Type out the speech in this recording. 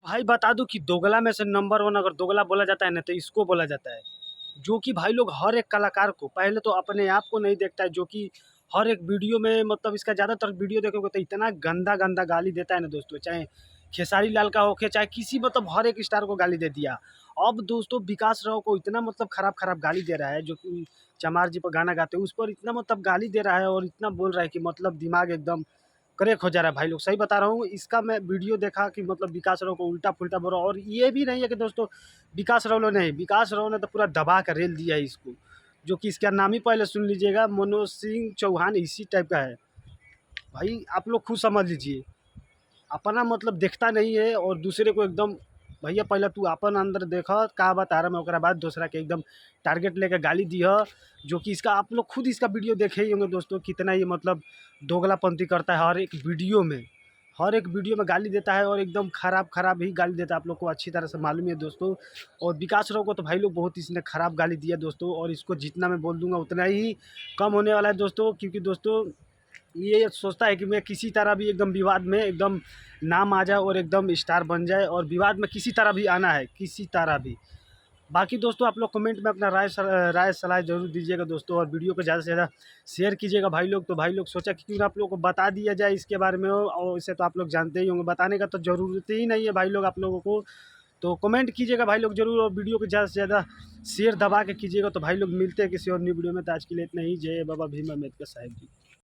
भाई बता दूँ कि दोगला में से नंबर 1 अगर दोगला बोला जाता है ना तो इसको बोला जाता है। जो कि भाई लोग हर एक कलाकार को पहले तो अपने आप को नहीं देखता है, जो कि हर एक वीडियो में मतलब इसका ज़्यादातर वीडियो देखोगे तो इतना गंदा-गंदा गाली देता है ना दोस्तों, चाहे खेसारी लाल का हो के चाहे किसी मतलब हर एक स्टार को गाली दे दिया। अब दोस्तों विकास राव को इतना मतलब खराब-खराब गाली दे रहा है, जो कि चमार जी पर गाना गाते हैं उस पर इतना मतलब गाली दे रहा है और इतना बोल रहा है कि मतलब दिमाग एकदम क्रैक हो जा रहा है भाई लोग, सही बता रहा हूँ। इसका मैं वीडियो देखा कि मतलब विकास राव को उल्टा-पुल्टा बोला और ये भी नहीं है कि दोस्तों विकास राव ने नहीं, विकास राव ने तो पूरा दबा कर रेल दिया है इसको, जो कि इसका नाम ही पहले सुन लीजिएगा, मनोज सिंह चौहान इसी टाइप का है। भाई आप लोग खुद समझ लीजिए, अपना मतलब देखता नहीं है और दूसरे को एकदम भैया पहले तू अपन अंदर देख का बता रहा मैं, ओकरा बाद दूसरा के एकदम टारगेट लेके गाली दिया, जो कि इसका आप लोग खुद इसका वीडियो देखे ही होंगे दोस्तों, कितना ये मतलब दोगलापंती करता है हर एक वीडियो में, हर एक वीडियो में गाली देता है और एकदम खराब ही गाली देता है, आप लोग को अच्छी तरह से मालूम है दोस्तों। और विकास राव को तो भाई लोग बहुत इसने खराब गाली दिया दोस्तों, और इसको जितना मैं बोल दूंगा उतना ही कम होने वाला है दोस्तों, क्योंकि दोस्तों ये सोचता है कि मैं किसी तरह भी एकदम विवाद में एकदम नाम आ जाए और एकदम स्टार बन जाए, और विवाद में किसी तरह भी आना है, किसी तरह भी। बाकी दोस्तों आप लोग कमेंट में अपना राय सलाह ज़रूर दीजिएगा दोस्तों, और वीडियो को ज़्यादा से ज़्यादा शेयर कीजिएगा भाई लोग। तो भाई लोग सोचा कि क्यों ना आप लोग को बता दिया जाए इसके बारे में, और इसे तो आप लोग जानते ही होंगे, बताने का तो ज़रूरत ही नहीं है भाई लोग आप लोगों को। तो कमेंट कीजिएगा भाई लोग ज़रूर, और वीडियो को ज़्यादा से ज़्यादा शेयर दबा के कीजिएगा। तो भाई लोग मिलते हैं किसी और न्यू वीडियो में, तो आज के लिए इतना ही। जय बाबा भीम अम्बेडकर साहिब जी।